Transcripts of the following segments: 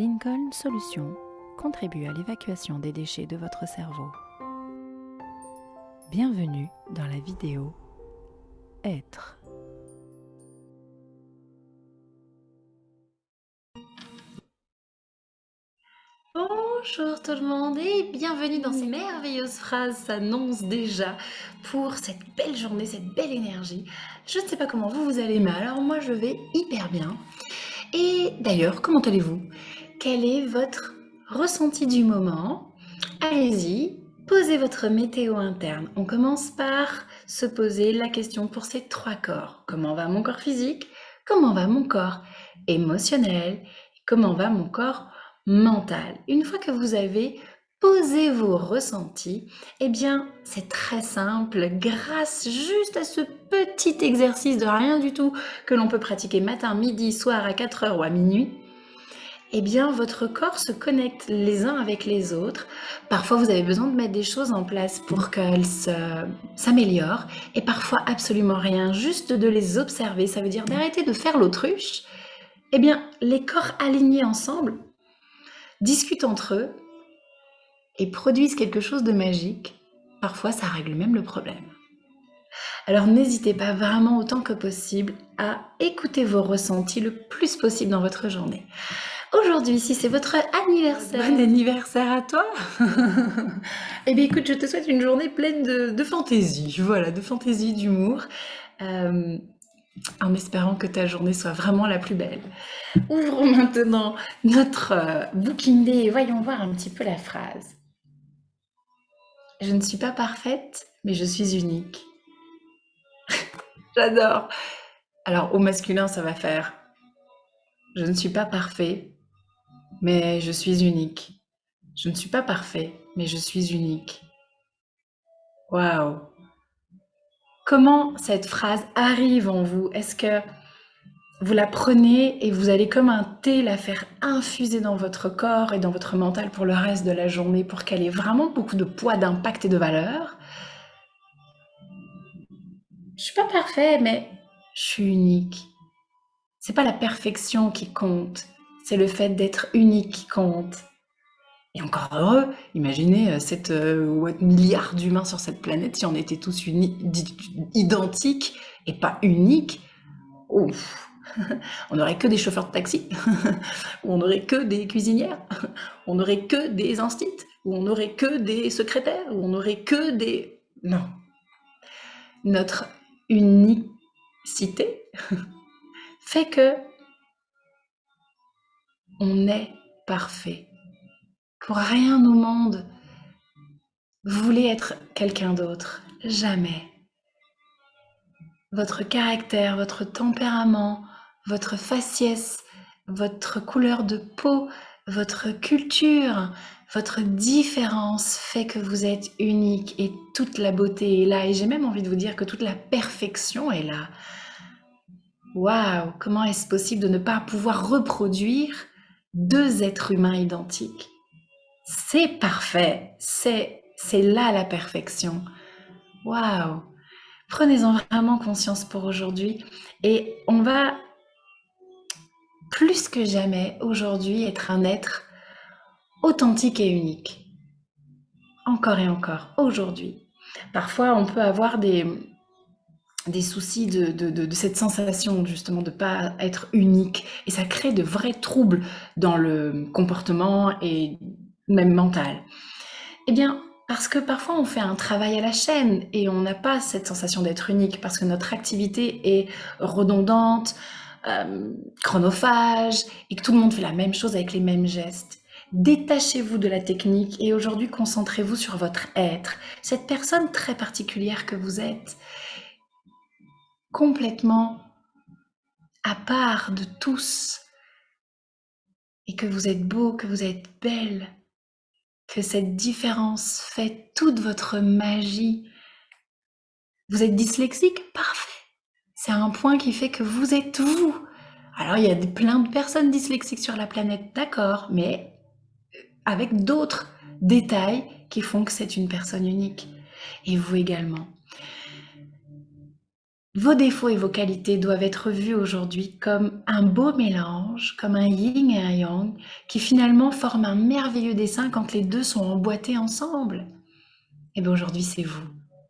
Lincoln Solutions contribue à l'évacuation des déchets de votre cerveau. Bienvenue dans la vidéo Être. Bonjour tout le monde et bienvenue dans ces merveilleuses phrases s'annoncent déjà pour cette belle journée, cette belle énergie. Je ne sais pas comment vous allez, mais alors moi je vais hyper bien. Et d'ailleurs, comment allez-vous? Quel est votre ressenti du moment? Allez-y, posez votre météo interne. On commence par se poser la question pour ces trois corps. Comment va mon corps physique? Comment va mon corps émotionnel? Comment va mon corps mental? Une fois que vous avez posé vos ressentis, eh bien, c'est très simple. Grâce juste à ce petit exercice de rien du tout que l'on peut pratiquer matin, midi, soir, à 4 heures ou à minuit, eh bien, votre corps se connecte les uns avec les autres. Parfois, vous avez besoin de mettre des choses en place pour qu'elles s'améliorent, et parfois absolument rien, juste de les observer. Ça veut dire d'arrêter de faire l'autruche. Eh bien, les corps alignés ensemble discutent entre eux et produisent quelque chose de magique. Parfois, ça règle même le problème. Alors n'hésitez pas vraiment autant que possible à écouter vos ressentis le plus possible dans votre journée. Aujourd'hui, si c'est votre anniversaire... Bon anniversaire à toi. Eh bien écoute, je te souhaite une journée pleine de fantaisie, voilà, de fantaisie, d'humour, en espérant que ta journée soit vraiment la plus belle. Ouvrons maintenant notre Booking Day et voyons voir un petit peu la phrase. Je ne suis pas parfaite, mais je suis unique. J'adore. Alors au masculin, ça va faire je ne suis pas parfait, mais je suis unique. Je ne suis pas parfait, mais je suis unique. Waouh! Comment cette phrase arrive en vous? Est-ce que vous la prenez et vous allez comme un thé la faire infuser dans votre corps et dans votre mental pour le reste de la journée pour qu'elle ait vraiment beaucoup de poids, d'impact et de valeur? Je suis pas parfait, mais je suis unique. C'est pas la perfection qui compte, c'est le fait d'être unique qui compte. Et encore heureux, imaginez 7 milliards d'humains sur cette planète, si on était tous identiques et pas uniques, ouf, on n'aurait que des chauffeurs de taxi, ou on n'aurait que des cuisinières, on n'aurait que des instits, ou on n'aurait que des secrétaires, ou on n'aurait que des... Non. Notre unicité fait que on est parfait. Pour rien au monde, vous voulez être quelqu'un d'autre. Jamais. Votre caractère, votre tempérament, votre faciès, votre couleur de peau, votre culture, votre différence fait que vous êtes unique et toute la beauté est là. Et j'ai même envie de vous dire que toute la perfection est là. Waouh, comment est-ce possible de ne pas pouvoir reproduire deux êtres humains identiques? C'est parfait, c'est là la perfection. Waouh! Prenez-en vraiment conscience pour aujourd'hui et on va plus que jamais aujourd'hui être un être authentique et unique. Encore et encore, aujourd'hui. Parfois, on peut avoir des soucis de cette sensation justement de ne pas être unique et ça crée de vrais troubles dans le comportement et même mental. Eh bien, parce que parfois on fait un travail à la chaîne et on n'a pas cette sensation d'être unique parce que notre activité est redondante, chronophage et que tout le monde fait la même chose avec les mêmes gestes. Détachez-vous de la technique et aujourd'hui concentrez-vous sur votre être, cette personne très particulière que vous êtes, complètement à part de tous et que vous êtes beau, que vous êtes belle, que cette différence fait toute votre magie. Vous êtes dyslexique? Parfait. C'est un point qui fait que vous êtes vous. Alors, il y a plein de personnes dyslexiques sur la planète, d'accord, mais avec d'autres détails qui font que c'est une personne unique. Et vous également. Vos défauts et vos qualités doivent être vus aujourd'hui comme un beau mélange, comme un yin et un yang, qui finalement forment un merveilleux dessin quand les deux sont emboîtés ensemble. Et bien aujourd'hui, c'est vous,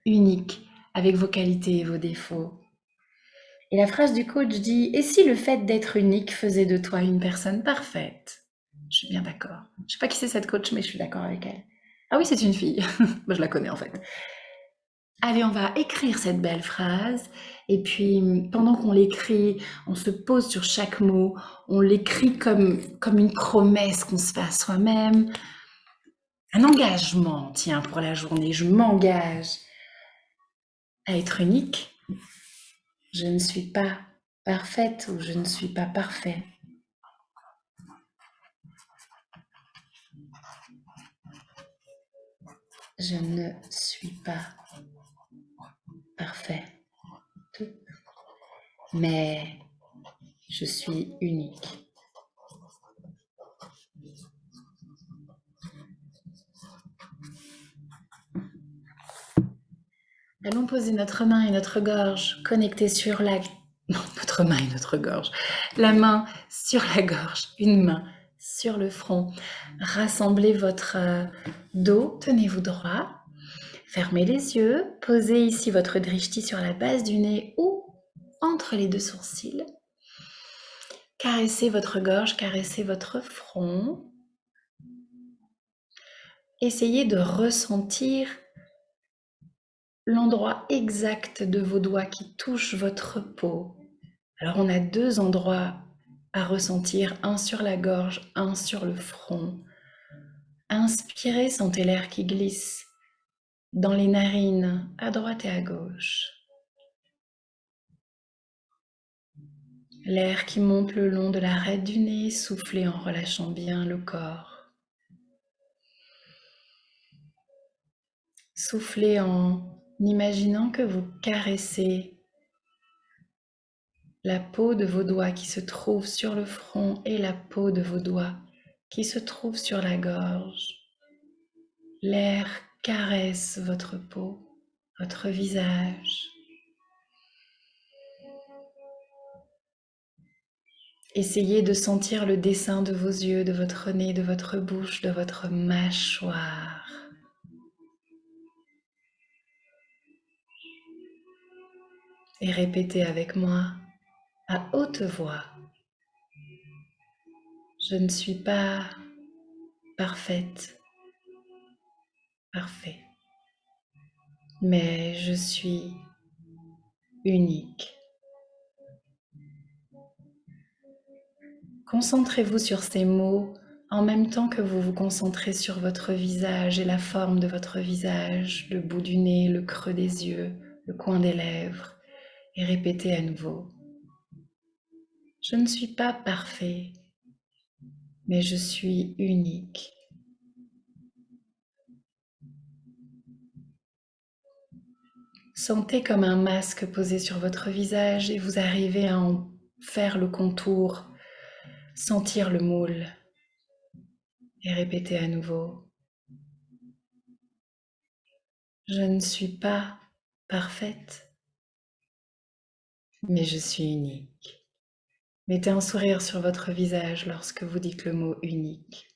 unique, avec vos qualités et vos défauts. Et la phrase du coach dit: «Et si le fait d'être unique faisait de toi une personne parfaite?» Je suis bien d'accord. Je sais pas qui c'est cette coach, mais je suis d'accord avec elle. Ah oui, c'est une fille. Moi, je la connais en fait. Allez, on va écrire cette belle phrase. Et puis, pendant qu'on l'écrit, on se pose sur chaque mot. On l'écrit comme une promesse qu'on se fait à soi-même. Un engagement, tiens, pour la journée. Je m'engage à être unique. Je ne suis pas parfaite ou je ne suis pas parfait. Je ne suis pas parfait, mais je suis unique. Allons poser notre main et notre gorge connectées sur la... Non, notre main et notre gorge. La main sur la gorge, une main sur le front. Rassemblez votre dos, tenez-vous droit. Fermez les yeux, posez ici votre drishti sur la base du nez ou entre les deux sourcils. Caressez votre gorge, caressez votre front. Essayez de ressentir l'endroit exact de vos doigts qui touche votre peau. Alors on a deux endroits à ressentir, un sur la gorge, un sur le front. Inspirez, sentez l'air qui glisse dans les narines à droite et à gauche. L'air qui monte le long de l'arête du nez, soufflez en relâchant bien le corps. Soufflez en imaginant que vous caressez la peau de vos doigts qui se trouve sur le front et la peau de vos doigts qui se trouve sur la gorge. L'air caresse votre peau, votre visage. Essayez de sentir le dessin de vos yeux, de votre nez, de votre bouche, de votre mâchoire. Et répétez avec moi à haute voix: je ne suis pas parfaite, parfait, mais je suis unique. Concentrez-vous sur ces mots en même temps que vous vous concentrez sur votre visage et la forme de votre visage, le bout du nez, le creux des yeux, le coin des lèvres, et répétez à nouveau: je ne suis pas parfait, mais je suis unique. Sentez comme un masque posé sur votre visage et vous arrivez à en faire le contour, sentir le moule, et répétez à nouveau: je ne suis pas parfaite, mais je suis unique. Mettez un sourire sur votre visage lorsque vous dites le mot unique.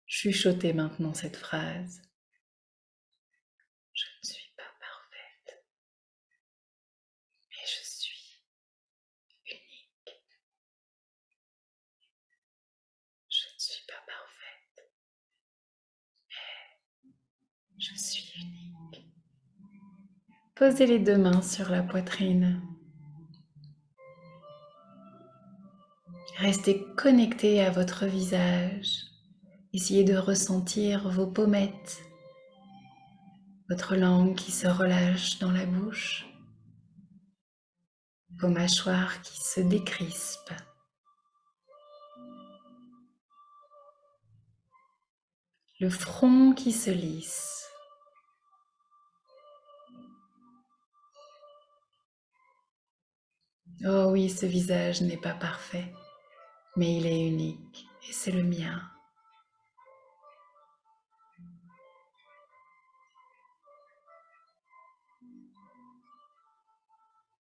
Chuchotez maintenant cette phrase: je ne suis pas parfaite, mais je suis unique. Je ne suis pas parfaite, mais je suis unique. Posez les deux mains sur la poitrine. Restez connecté à votre visage. Essayez de ressentir vos pommettes, votre langue qui se relâche dans la bouche, vos mâchoires qui se décrispent. Le front qui se lisse. Oh oui, ce visage n'est pas parfait, mais il est unique et c'est le mien.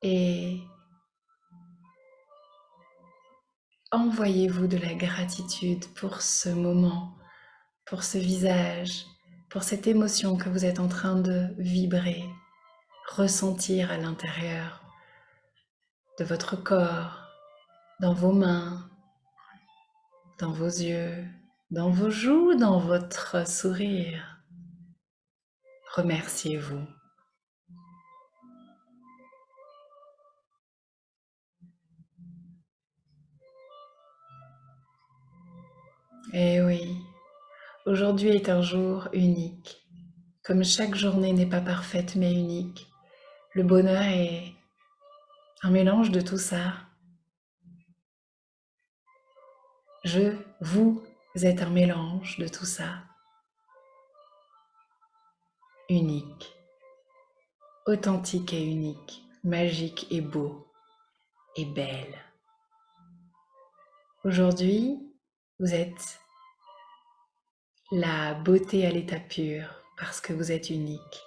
et envoyez-vous de la gratitude pour ce moment, pour ce visage, pour cette émotion que vous êtes en train de vibrer, ressentir à l'intérieur de votre corps, dans vos mains, dans vos yeux, dans vos joues, dans votre sourire. Remerciez-vous. Eh oui, aujourd'hui est un jour unique. Comme chaque journée n'est pas parfaite mais unique, le bonheur est un mélange de tout ça. Vous êtes un mélange de tout ça. Unique, authentique et unique, magique et beau et belle. Aujourd'hui, vous êtes la beauté à l'état pur parce que vous êtes unique.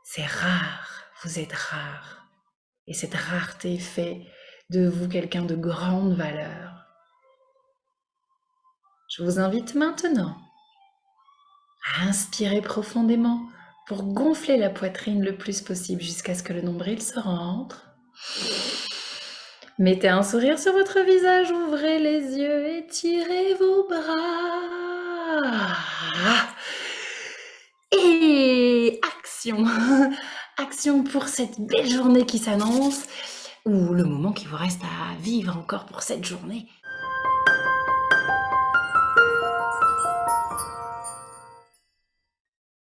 C'est rare, vous êtes rare. Et cette rareté fait de vous quelqu'un de grande valeur. Je vous invite maintenant à inspirer profondément pour gonfler la poitrine le plus possible jusqu'à ce que le nombril se rentre. Mettez un sourire sur votre visage, ouvrez les yeux, étirez vos bras. Et action! Action pour cette belle journée qui s'annonce, ou le moment qui vous reste à vivre encore pour cette journée.